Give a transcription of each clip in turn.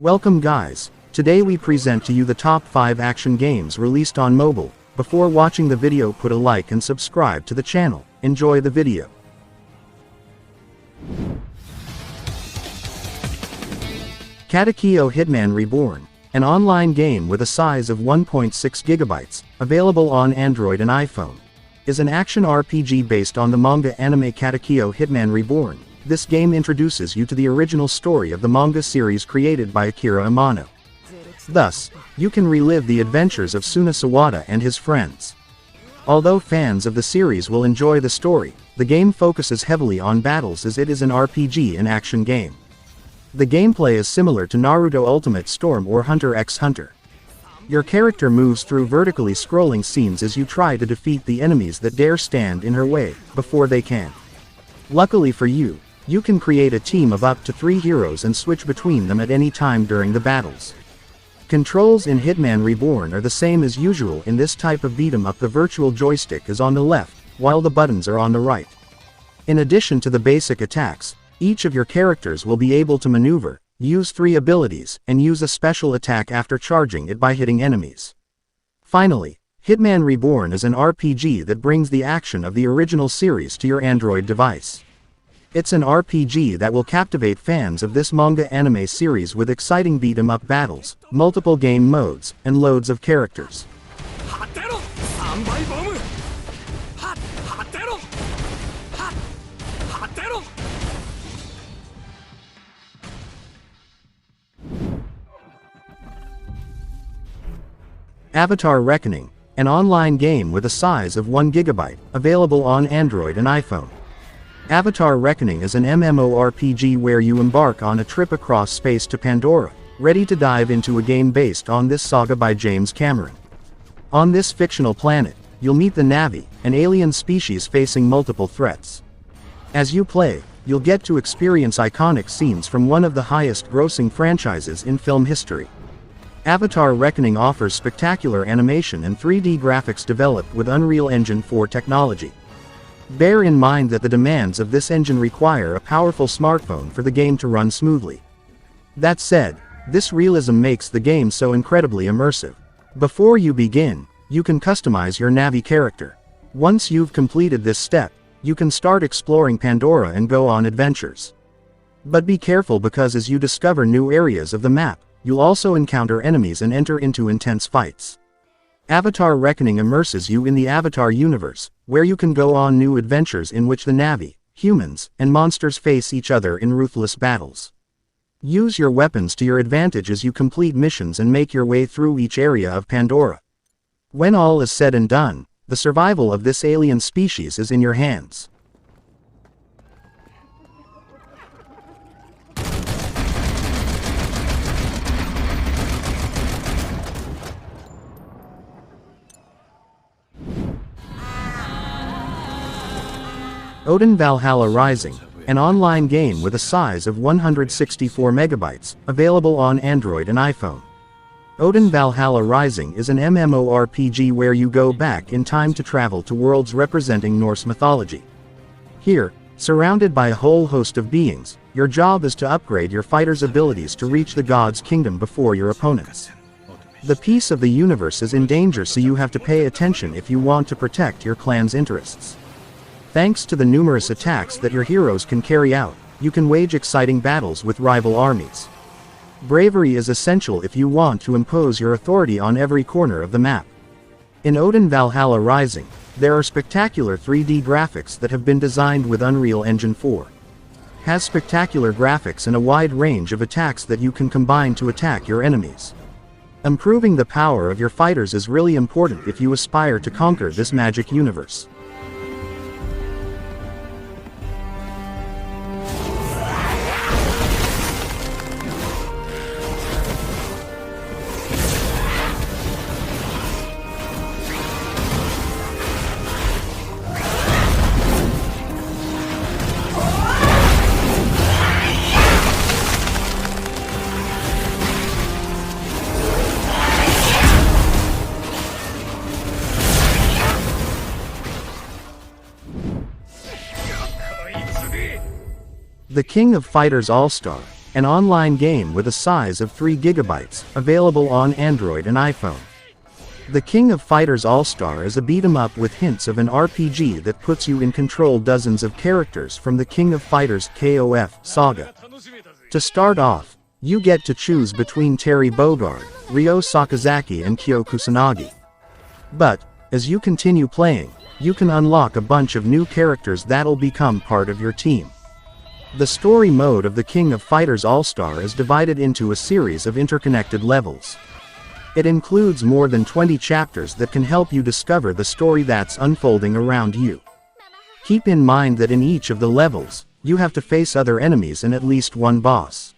Welcome guys, today we present to you the top 5 action games released on mobile. Before watching the video, put a like and subscribe to the channel. Enjoy the video. Katakillo Hitman Reborn, an online game with a size of 1.6 GB, available on Android and iPhone, is an action RPG based on the manga anime Katakillo Hitman Reborn. This game introduces you to the original story of the manga series created by Akira Amano. Thus, you can relive the adventures of Suna Sawada and his friends. Although fans of the series will enjoy the story, the game focuses heavily on battles as it is an RPG and action game. The gameplay is similar to Naruto Ultimate Storm or Hunter x Hunter. Your character moves through vertically scrolling scenes as you try to defeat the enemies that dare stand in her way, before they can. Luckily for you, you can create a team of up to 3 heroes and switch between them at any time during the battles. Controls in Hitman Reborn are the same as usual in this type of beat-em-up. The virtual joystick is on the left, while the buttons are on the right. In addition to the basic attacks, each of your characters will be able to maneuver, use 3 abilities, and use a special attack after charging it by hitting enemies. Finally, Hitman Reborn is an RPG that brings the action of the original series to your Android device. It's an RPG that will captivate fans of this manga anime series with exciting beat-em-up battles, multiple game modes, and loads of characters. Avatar Reckoning, an online game with a size of 1 GB, available on Android and iPhone. Avatar Reckoning is an MMORPG where you embark on a trip across space to Pandora, ready to dive into a game based on this saga by James Cameron. On this fictional planet, you'll meet the Na'vi, an alien species facing multiple threats. As you play, you'll get to experience iconic scenes from one of the highest-grossing franchises in film history. Avatar Reckoning offers spectacular animation and 3D graphics developed with Unreal Engine 4 technology. Bear in mind that the demands of this engine require a powerful smartphone for the game to run smoothly. That said, this realism makes the game so incredibly immersive. Before you begin, you can customize your Na'vi character. Once you've completed this step, you can start exploring Pandora and go on adventures. But be careful, because as you discover new areas of the map, you'll also encounter enemies and enter into intense fights. Avatar Reckoning immerses you in the Avatar universe, where you can go on new adventures in which the Na'vi, humans, and monsters face each other in ruthless battles. Use your weapons to your advantage as you complete missions and make your way through each area of Pandora. When all is said and done, the survival of this alien species is in your hands. Odin Valhalla Rising, an online game with a size of 164 MB, available on Android and iPhone. Odin Valhalla Rising is an MMORPG where you go back in time to travel to worlds representing Norse mythology. Here, surrounded by a whole host of beings, your job is to upgrade your fighter's abilities to reach the god's kingdom before your opponents. The peace of the universe is in danger, so you have to pay attention if you want to protect your clan's interests. Thanks to the numerous attacks that your heroes can carry out, you can wage exciting battles with rival armies. Bravery is essential if you want to impose your authority on every corner of the map. In Odin Valhalla Rising, there are spectacular 3D graphics that have been designed with Unreal Engine 4. Has spectacular graphics and a wide range of attacks that you can combine to attack your enemies. Improving the power of your fighters is really important if you aspire to conquer this magic universe. The King of Fighters AllStar, an online game with a size of 3 gigabytes, available on Android and iPhone. The King of Fighters AllStar is a beat-em-up with hints of an RPG that puts you in control dozens of characters from the King of Fighters KOF saga. To start off, you get to choose between Terry Bogard, Ryo Sakazaki and Kyo Kusanagi. But, as you continue playing, you can unlock a bunch of new characters that'll become part of your team. The story mode of the King of Fighters AllStar is divided into a series of interconnected levels. It includes more than 20 chapters that can help you discover the story that's unfolding around you. Keep in mind that in each of the levels, you have to face other enemies and at least one boss.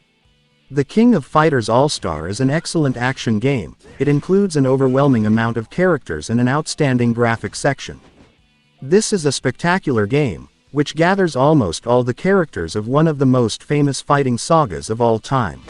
The King of Fighters AllStar is an excellent action game. It includes an overwhelming amount of characters and an outstanding graphics section. This is a spectacular game, which gathers almost all the characters of one of the most famous fighting sagas of all time.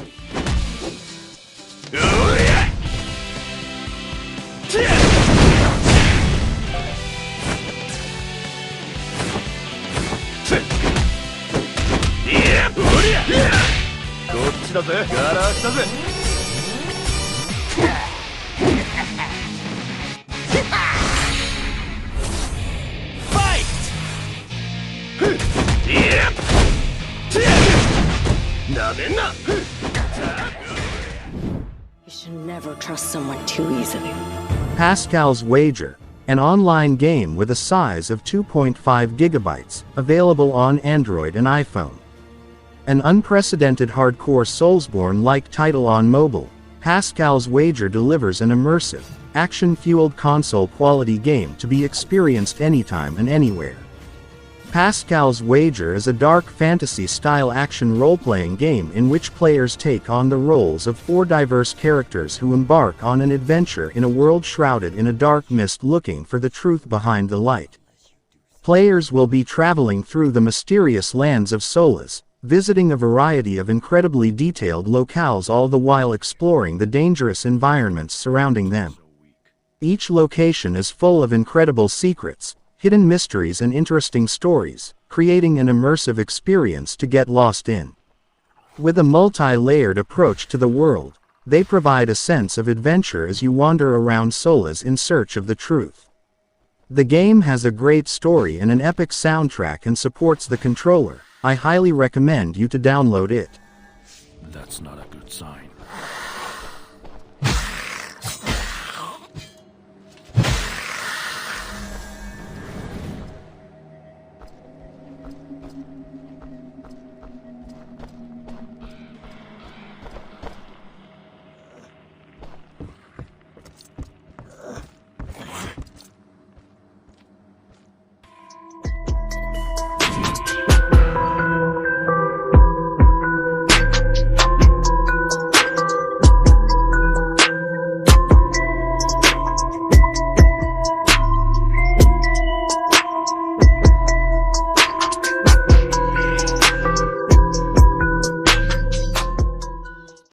You should never trust someone too easily. Pascals Wager, an online game with a size of 2.5 gigabytes, available on Android and iPhone. An unprecedented hardcore Soulsborne-like title on mobile, Pascals Wager delivers an immersive, action-fueled console-quality game to be experienced anytime and anywhere. Pascals Wager is a dark fantasy-style action role-playing game in which players take on the roles of 4 diverse characters who embark on an adventure in a world shrouded in a dark mist looking for the truth behind the light. Players will be traveling through the mysterious lands of Solas, visiting a variety of incredibly detailed locales, all the while exploring the dangerous environments surrounding them. Each location is full of incredible secrets, hidden mysteries and interesting stories, creating an immersive experience to get lost in. With a multi-layered approach to the world, they provide a sense of adventure as you wander around Solas in search of the truth. The game has a great story and an epic soundtrack and supports the controller. I highly recommend you to download it. That's not a good sign.